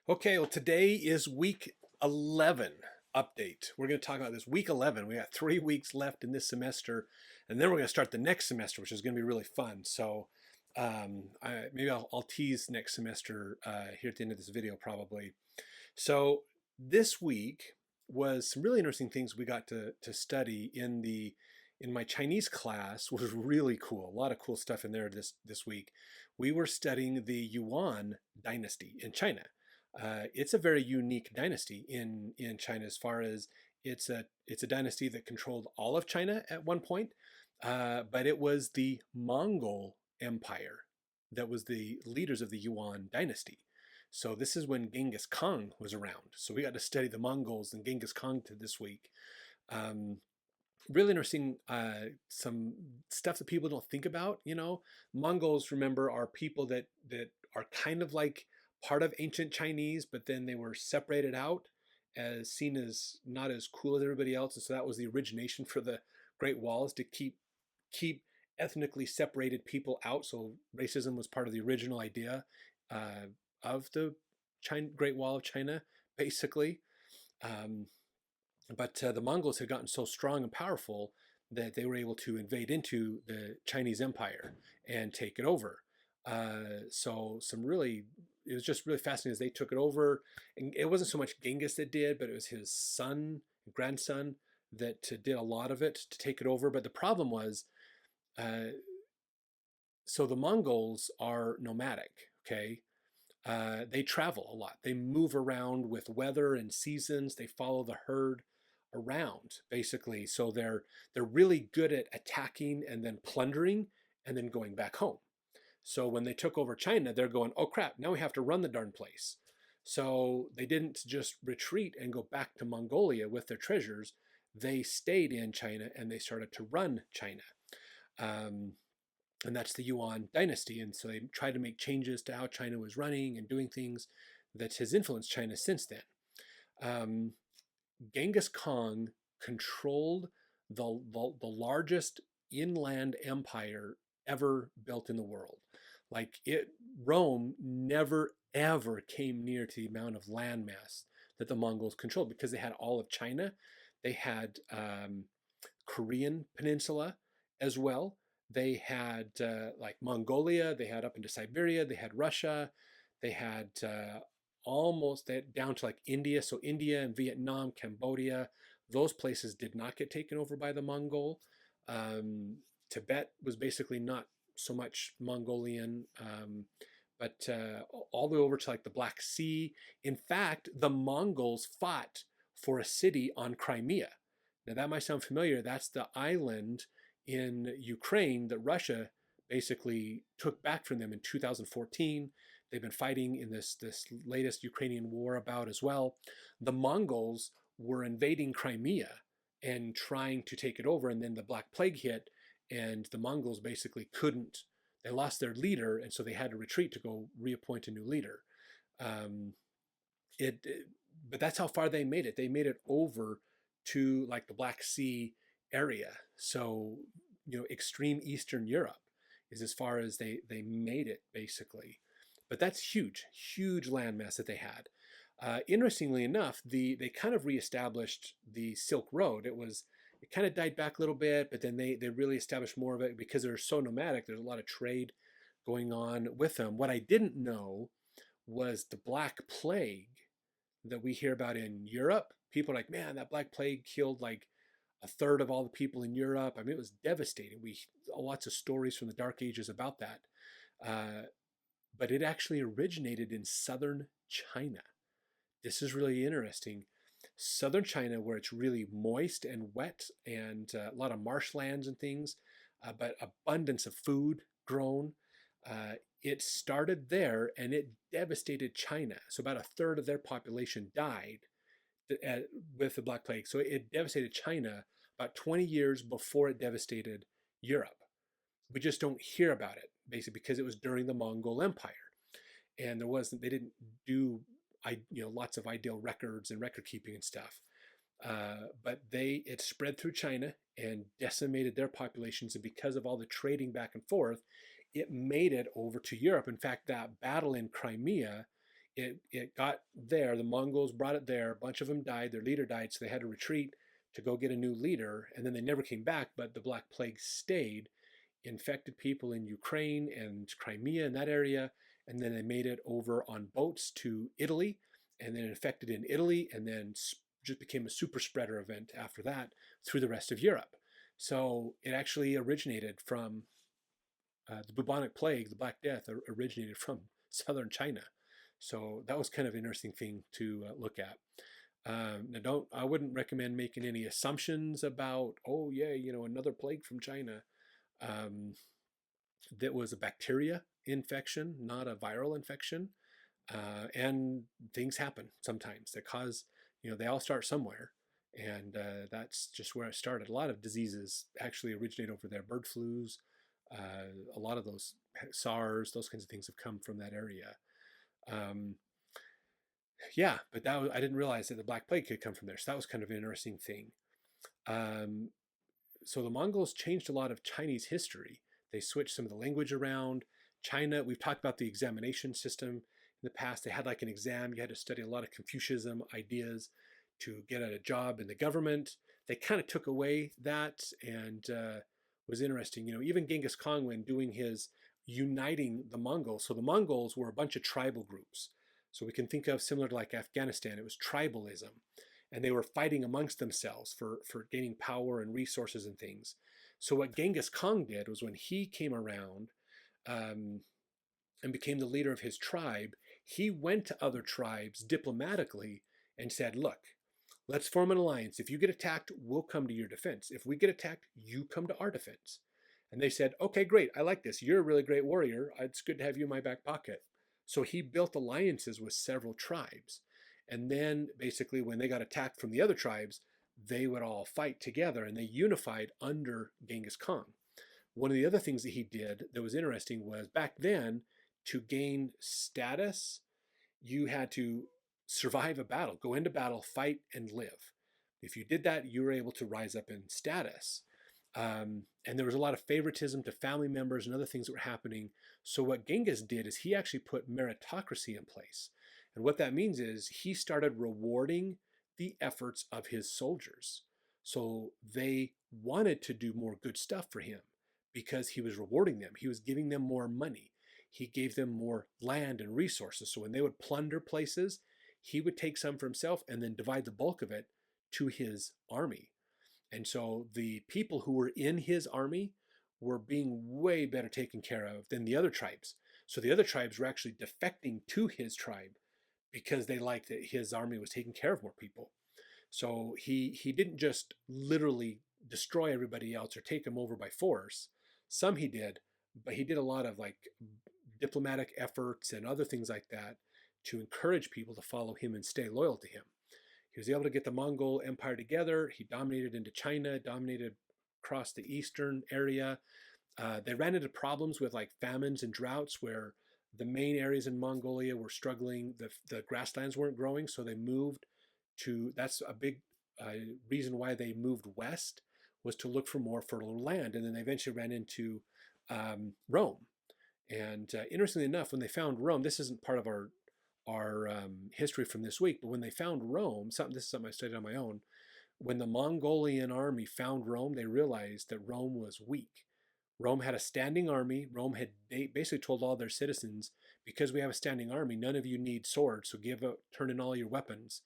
Okay, well, today is week 11 update. We're going to talk about this week 11. We got 3 weeks left in this semester, and then we're going to start the next semester, which is going to be really fun. So maybe I'll tease next semester here at the end of this video, probably. So this week was some really interesting things we got to study in my Chinese class. Was really cool. A lot of cool stuff in there this week. We were studying the Yuan dynasty in China. It's a very unique dynasty in China as far as it's a dynasty that controlled all of China at one point, but it was the Mongol Empire that was the leaders of the Yuan dynasty. So this is when Genghis Khan was around. So we got to study the Mongols and Genghis Khan to this week. Um, Really interesting, some stuff that people don't think about. Mongols, remember, are people that are kind of like part of ancient Chinese, but then they were separated out as seen as not as cool as everybody else. And so that was the origination for the Great Walls, to keep ethnically separated people out. So racism was part of the original idea of the Great Wall of China, basically. Um, but the Mongols had gotten so strong and powerful that they were able to invade into the Chinese Empire and take it over. So it was just really fascinating as they took it over. And it wasn't so much Genghis that did, but it was his son, grandson, that did a lot of it to take it over. But the problem was, uh, so the Mongols are nomadic, okay? They travel a lot. They move around with weather and seasons. They follow the herd around, basically. So they're really good at attacking and then plundering and then going back home. So when they took over China, they're going, oh crap, now we have to run the darn place. So they didn't just retreat and go back to Mongolia with their treasures. They stayed in China and they started to run China. Um, and that's the Yuan dynasty. And so they tried to make changes to how China was running and doing things that has influenced China since then. Um, Genghis Khan controlled the largest inland empire ever built in the world. Rome never ever came near to the amount of landmass that the Mongols controlled, because they had all of China, they had Korean Peninsula as well. They had like Mongolia, they had up into Siberia, they had Russia, they had almost down to like India. So India and Vietnam, Cambodia, those places did not get taken over by the Mongol. Tibet was basically not so much Mongolian, but all the way over to like the Black Sea. In fact, the Mongols fought for a city on Crimea. Now that might sound familiar. That's the island in Ukraine that Russia basically took back from them in 2014. They've been fighting in this latest Ukrainian war about as well. The Mongols were invading Crimea and trying to take it over, and then the Black Plague hit, and the Mongols basically couldn't. They lost their leader, and so they had to retreat to go reappoint a new leader. Um, but that's how far they made it. They made it over to like the Black Sea area. So, extreme Eastern Europe is as far as they made it, basically. But that's huge, huge landmass that they had. Interestingly enough, they kind of reestablished the Silk Road. It kind of died back a little bit, but then they really established more of it because they're so nomadic. There's a lot of trade going on with them. What I didn't know was the Black Plague that we hear about in Europe. People are like, man, that Black Plague killed like a third of all the people in Europe. I mean, it was devastating. We lots of stories from the Dark Ages about that. But it actually originated in southern China. This is really interesting. Southern China, where it's really moist and wet and a lot of marshlands and things, but abundance of food grown. It started there and it devastated China. So about a third of their population died with the Black Plague. So it devastated China about 20 years before it devastated Europe. We just don't hear about it, basically, because it was during the Mongol Empire, and they didn't do lots of ideal records and record keeping and stuff. But it spread through China and decimated their populations, and because of all the trading back and forth, it made it over to Europe. In fact, that battle in Crimea it got there. The Mongols brought it there. A bunch of them died. Their leader died, so they had to retreat to go get a new leader. And then they never came back. But the Black Plague stayed, infected people in Ukraine and Crimea and that area. And then they made it over on boats to Italy, and then infected in Italy, and then just became a super spreader event after that through the rest of Europe. So it actually originated from the bubonic plague, the Black Death, originated from southern China. So that was kind of an interesting thing to look at. Now, I wouldn't recommend making any assumptions about, oh yeah, another plague from China. Um, that was a bacteria infection, not a viral infection. And things happen sometimes that cause, they all start somewhere. And that's just where it started. A lot of diseases actually originate over there. Bird flus, a lot of those SARS, those kinds of things have come from that area. Um, yeah, but I didn't realize that the Black Plague could come from there. So that was kind of an interesting thing. Um, so the Mongols changed a lot of Chinese history. They switched some of the language around. China, we've talked about the examination system in the past. They had like an exam. You had to study a lot of Confucianism ideas to get a job in the government. They kind of took away that, and was interesting. Even Genghis Khan, when doing his uniting the Mongols, so the Mongols were a bunch of tribal groups. So we can think of similar to like Afghanistan, it was tribalism. And they were fighting amongst themselves for gaining power and resources and things. So what Genghis Khan did was, when he came around and became the leader of his tribe, he went to other tribes diplomatically and said, look, let's form an alliance. If you get attacked, we'll come to your defense. If we get attacked, you come to our defense. And they said, okay, great. I like this. You're a really great warrior. It's good to have you in my back pocket. So he built alliances with several tribes. And then basically when they got attacked from the other tribes, they would all fight together, and they unified under Genghis Khan. One of the other things that he did that was interesting was, back then, to gain status, you had to survive a battle, go into battle, fight, and live. If you did that, you were able to rise up in status. And there was a lot of favoritism to family members and other things that were happening. So what Genghis did is he actually put meritocracy in place. And what that means is he started rewarding the efforts of his soldiers. So they wanted to do more good stuff for him because he was rewarding them. He was giving them more money. He gave them more land and resources. So when they would plunder places, he would take some for himself and then divide the bulk of it to his army. And so the people who were in his army were being way better taken care of than the other tribes. So the other tribes were actually defecting to his tribe because they liked that his army was taking care of more people. So he didn't just literally destroy everybody else or take them over by force. Some he did, but he did a lot of like diplomatic efforts and other things like that to encourage people to follow him and stay loyal to him. He was able to get the Mongol Empire together. He dominated into China, dominated across the eastern area. They ran into problems with like famines and droughts, where the main areas in Mongolia were struggling. The grasslands weren't growing, so they moved to, that's a big reason why they moved west, was to look for more fertile land. And then they eventually ran into Rome. And interestingly enough, when they found Rome, this isn't part of our history from this week, but when they found Rome, this is something I studied on my own. When the Mongolian army found Rome, they realized that Rome was weak. Rome had a standing army. Rome had basically told all their citizens, because we have a standing army, none of you need swords, so turn in all your weapons.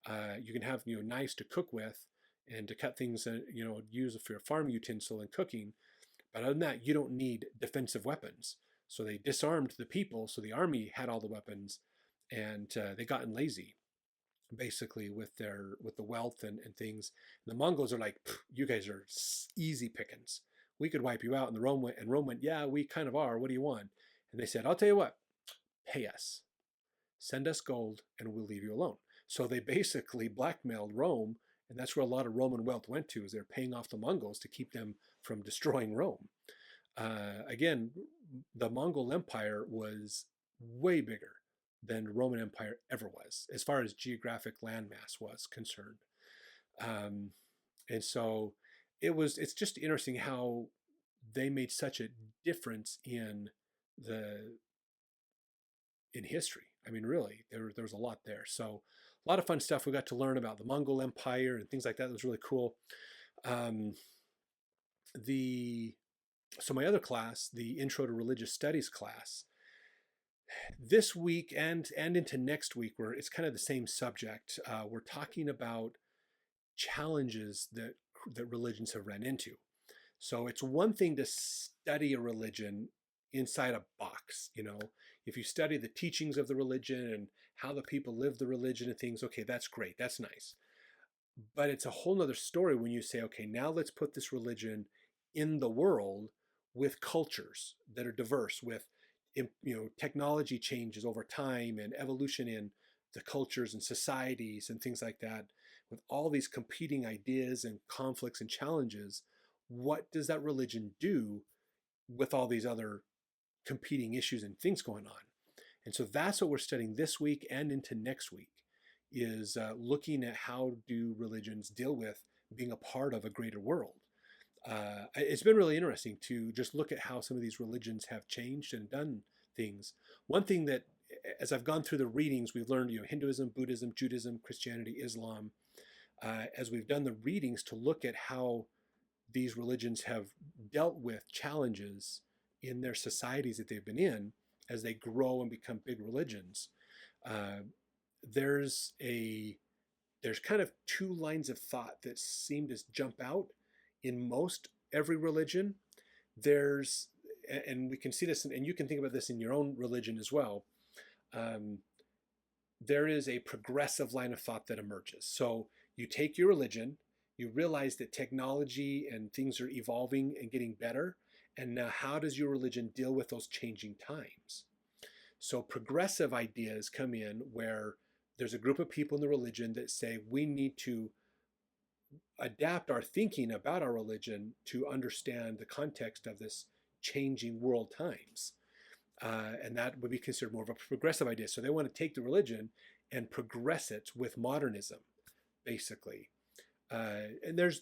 You can have knives to cook with and to cut things, use for your farm utensil and cooking. But other than that, you don't need defensive weapons. So they disarmed the people, so the army had all the weapons, and they gotten lazy, basically, with the wealth and things. And the Mongols are like, you guys are easy pickings. We could wipe you out. And Rome went, yeah, we kind of are. What do you want? And they said, I'll tell you what, pay us, send us gold, and we'll leave you alone. So they basically blackmailed Rome, and that's where a lot of Roman wealth went to, is they're paying off the Mongols to keep them from destroying Rome. Again, the Mongol Empire was way bigger than the Roman Empire ever was, as far as geographic landmass was concerned. And so it's just interesting how they made such a difference in history. I mean, really, there was a lot there. So a lot of fun stuff. We got to learn about the Mongol Empire and things like that. It was really cool. Um, the so my other class, the Intro to Religious Studies class, this week and into next week, where it's kind of the same subject, we're talking about challenges that religions have ran into. So it's one thing to study a religion inside a box. If you study the teachings of the religion and how the people live the religion and things, okay, that's great, that's nice. But it's a whole nother story when you say, okay, now let's put this religion in the world with cultures that are diverse, with technology changes over time and evolution in the cultures and societies and things like that, with all these competing ideas and conflicts and challenges. What does that religion do with all these other competing issues and things going on? And so that's what we're studying this week and into next week, is looking at how do religions deal with being a part of a greater world. It's been really interesting to just look at how some of these religions have changed and done things. One thing that, as I've gone through the readings, we've learned, Hinduism, Buddhism, Judaism, Christianity, Islam, as we've done the readings to look at how these religions have dealt with challenges in their societies that they've been in as they grow and become big religions. There's kind of two lines of thought that seem to jump out in most every religion. And we can see this, and you can think about this in your own religion as well. There is a progressive line of thought that emerges. So you take your religion, you realize that technology and things are evolving and getting better. And now how does your religion deal with those changing times? So progressive ideas come in where there's a group of people in the religion that say we need to adapt our thinking about our religion to understand the context of this changing world times. And that would be considered more of a progressive idea. So they want to take the religion and progress it with modernism, basically. And there's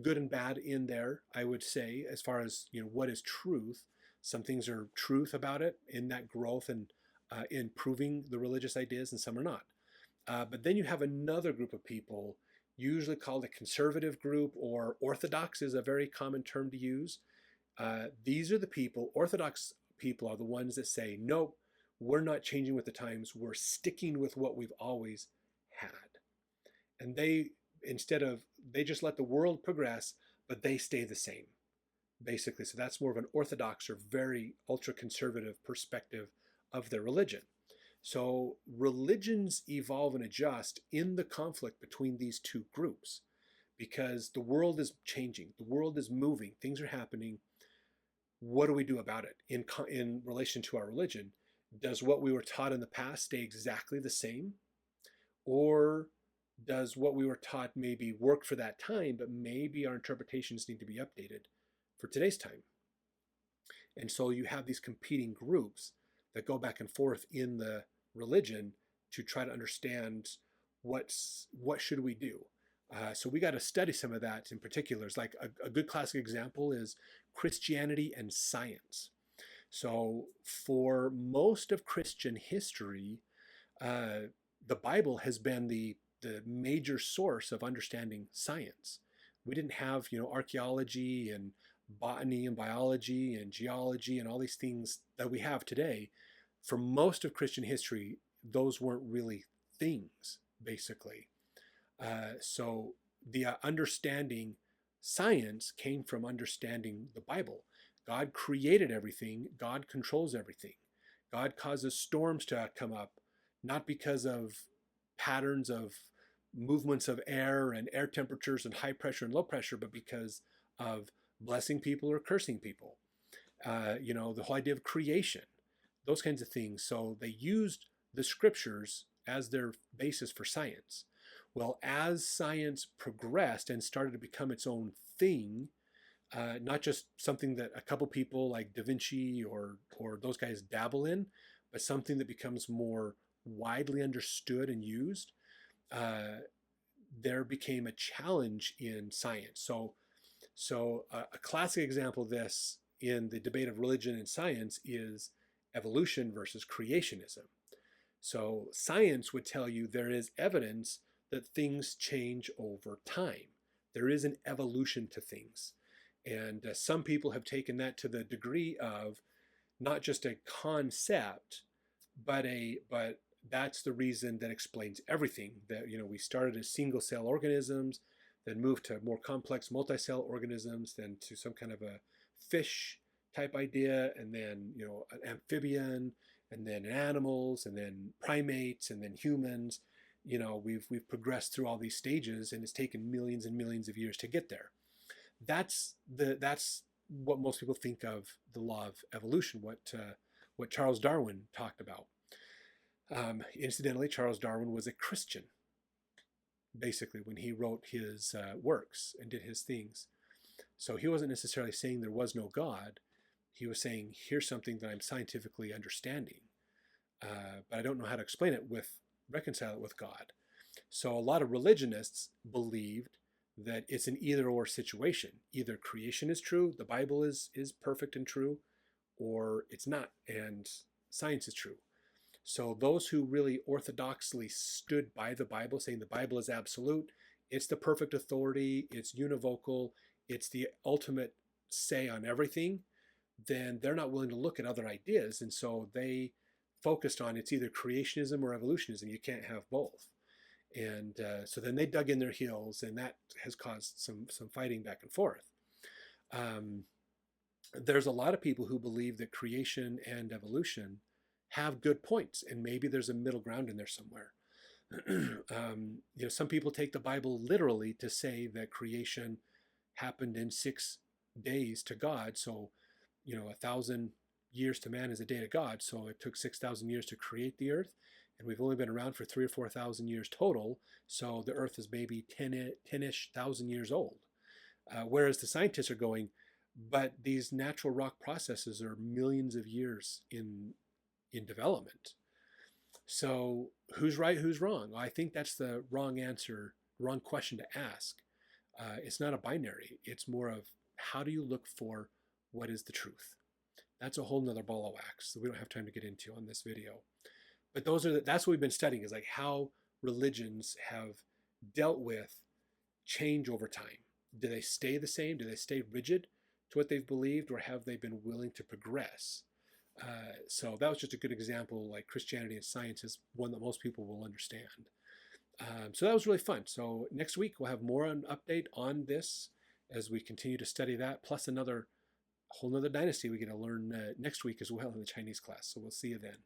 good and bad in there, I would say, as far as what is truth. Some things are truth about it in that growth and improving the religious ideas, and some are not. But then you have another group of people, usually called a conservative group, or orthodox is a very common term to use. These are the people, orthodox people are the ones that say, nope, we're not changing with the times, we're sticking with what we've always had. And they just let the world progress, but they stay the same, basically. So that's more of an orthodox or very ultra-conservative perspective of their religion. So religions evolve and adjust in the conflict between these two groups, because the world is changing, the world is moving, things are happening. What do we do about it in relation to our religion? Does what we were taught in the past stay exactly the same? Or does what we were taught maybe work for that time, but maybe our interpretations need to be updated for today's time? And so you have these competing groups that go back and forth in the religion to try to understand what should we do. So we got to study some of that in particulars. Like a good classic example is Christianity and science. So for most of Christian history, the Bible has been the major source of understanding science. We didn't have archaeology and botany and biology and geology and all these things that we have today. For most of Christian history, those weren't really things, basically. So the understanding science came from understanding the Bible. God created everything. God controls everything. God causes storms to come up, not because of patterns of movements of air and air temperatures and high pressure and low pressure, but because of blessing people or cursing people. The whole idea of creation, those kinds of things. So they used the scriptures as their basis for science. Well, as science progressed and started to become its own thing, not just something that a couple people like Da Vinci or those guys dabble in, but something that becomes more widely understood and used, there became a challenge in science. So a classic example of this in the debate of religion and science is evolution versus creationism. So science would tell you there is evidence that things change over time. There is an evolution to things. And some people have taken that to the degree of not just a concept, but that's the reason that explains everything. That we started as single cell organisms, then moved to more complex multi-cell organisms, then to some kind of a fish type idea, and then an amphibian, and then animals, and then primates, and then humans. We've progressed through all these stages, and it's taken millions and millions of years to get there. That's what most people think of the law of evolution. What Charles Darwin talked about. Incidentally, Charles Darwin was a Christian, basically, when he wrote his works and did his things. So he wasn't necessarily saying there was no God. He was saying, here's something that I'm scientifically understanding, but I don't know how to reconcile it with God. So a lot of religionists believed that it's an either-or situation. Either creation is true, the Bible is perfect and true, or it's not, and science is true. So those who really orthodoxly stood by the Bible, saying the Bible is absolute, it's the perfect authority, it's univocal, it's the ultimate say on everything, then they're not willing to look at other ideas. And so they focused on it's either creationism or evolutionism. You can't have both. And so then they dug in their heels, and that has caused some fighting back and forth. There's a lot of people who believe that creation and evolution have good points, and maybe there's a middle ground in there somewhere. Some people take the Bible literally to say that creation happened in 6 days to God. So, 1,000 years to man is a day to God. So it took 6,000 years to create the earth, and we've only been around for 3,000 or 4,000 years total. So the earth is maybe 10-ish thousand years old. Whereas the scientists are going, but these natural rock processes are millions of years in development. So who's right, who's wrong? I think that's the wrong answer, wrong question to ask. It's not a binary. It's more of, how do you look for what is the truth? That's a whole nother ball of wax that we don't have time to get into on this video. But that's what we've been studying, is like how religions have dealt with change over time. Do they stay the same? Do they stay rigid to what they've believed, or have they been willing to progress? So that was just a good example. Like Christianity and science is one that most people will understand. So that was really fun. So next week we'll have more on update on this as we continue to study that, plus whole nother dynasty we get to learn next week as well in the Chinese class. So we'll see you then.